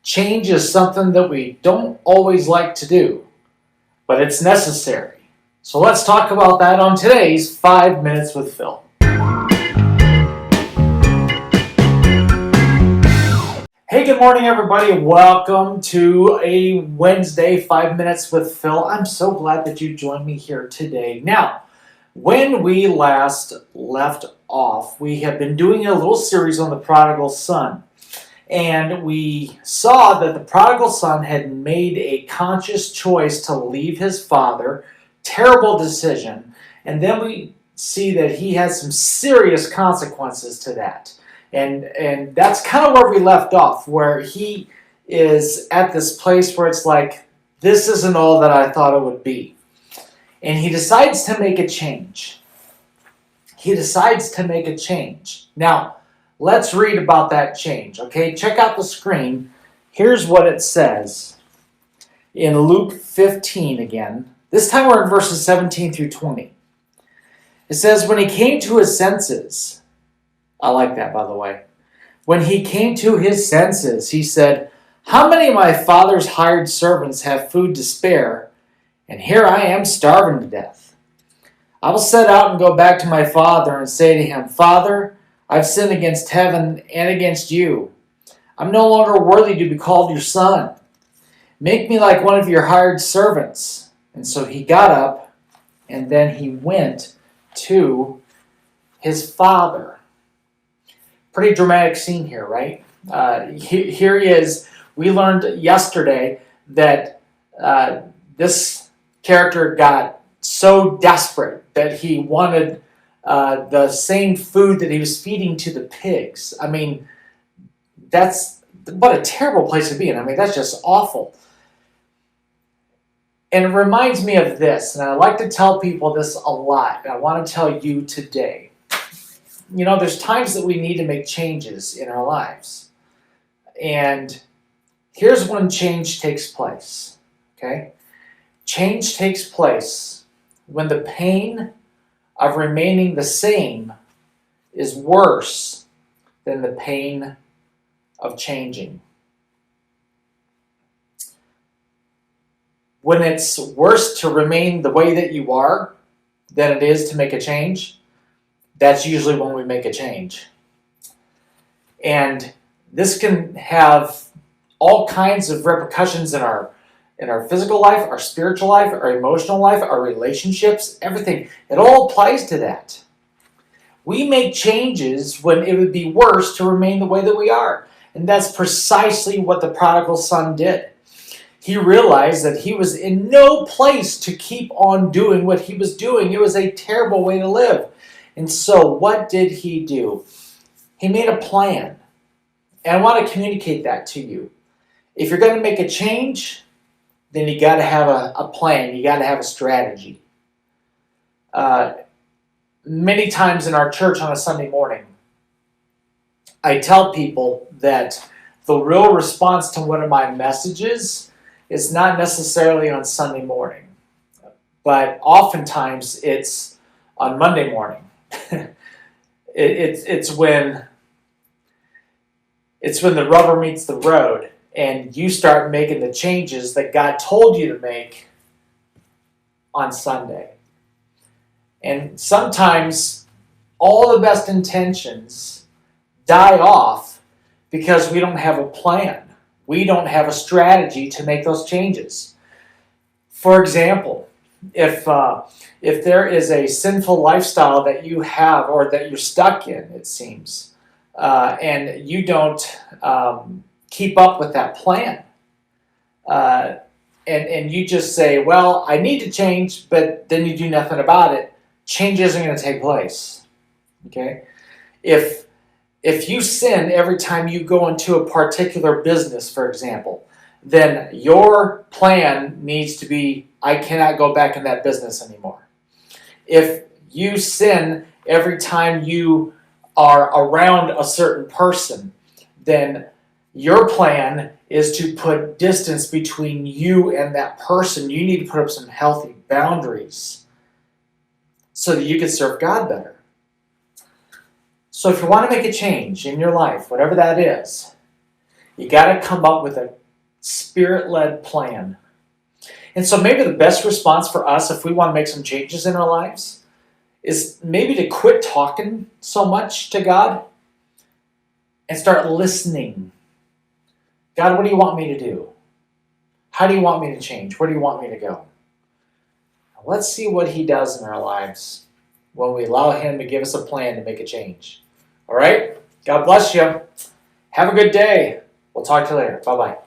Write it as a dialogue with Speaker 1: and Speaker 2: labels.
Speaker 1: Change is something that we don't always like to do, but it's necessary. So let's talk about that on today's 5 Minutes with Phil. Hey, good morning, everybody. Welcome to a Wednesday 5 Minutes with Phil. I'm so glad that you joined me here today. Now, when we last left off, we have been doing a little series on the prodigal son. And we saw that the prodigal son had made a conscious choice to leave his father. Terrible decision. And then we see that he had some serious consequences to that. And that's kind of where we left off, where he is at this place where it's like, this isn't all that I thought it would be. And he decides to make a change. Now, let's read about that change, okay? Check out the screen. Here's what it says in Luke 15 again. This time we're in verses 17 through 20. It says, when he came to his senses, I like that, by the way. When he came to his senses, he said, how many of my father's hired servants have food to spare, and here I am starving to death? I will set out and go back to my father and say to him, Father, I've sinned against heaven and against you. I'm no longer worthy to be called your son. Make me like one of your hired servants. And so he got up, and then he went to his father. Pretty dramatic scene here, right? Here he is. We learned yesterday that this character got so desperate that he wanted the same food that he was feeding to the pigs. I mean, what a terrible place to be in. I mean, that's just awful. And it reminds me of this, and I like to tell people this a lot, and I want to tell you today. You know, there's times that we need to make changes in our lives. And here's when change takes place, okay? Change takes place when the pain of remaining the same is worse than the pain of changing. When it's worse to remain the way that you are than it is to make a change, that's usually when we make a change. And this can have all kinds of repercussions in our physical life, our spiritual life, our emotional life, our relationships, everything. It all applies to that. We make changes when it would be worse to remain the way that we are. And that's precisely what the prodigal son did. He realized that he was in no place to keep on doing what he was doing. It was a terrible way to live. And so what did he do? He made a plan. And I want to communicate that to you. If you're going to make a change, then you got to have a plan. You got to have a strategy. Many times in our church on a Sunday morning, I tell people that the real response to one of my messages is not necessarily on Sunday morning, but oftentimes it's on Monday morning. It's when the rubber meets the road and you start making the changes that God told you to make on Sunday. And sometimes all the best intentions die off because we don't have a plan. We don't have a strategy to make those changes. For example, if there is a sinful lifestyle that you have or that you're stuck in, it seems, and you don't keep up with that plan, and you just say, well, I need to change, but then you do nothing about it, change isn't going to take place. Okay? If you sin every time you go into a particular business, for example, then your plan needs to be, I cannot go back in that business anymore. If you sin every time you are around a certain person, then your plan is to put distance between you and that person. You need to put up some healthy boundaries so that you can serve God better. So if you want to make a change in your life, whatever that is, You got to come up with a Spirit-led plan. And so maybe the best response for us if we want to make some changes in our lives is maybe to quit talking so much to God and start listening. God, what do you want me to do? How do you want me to change? Where do you want me to go? Let's see what he does in our lives when we allow him to give us a plan to make a change. All right? God bless you. Have a good day. We'll talk to you later. Bye-bye.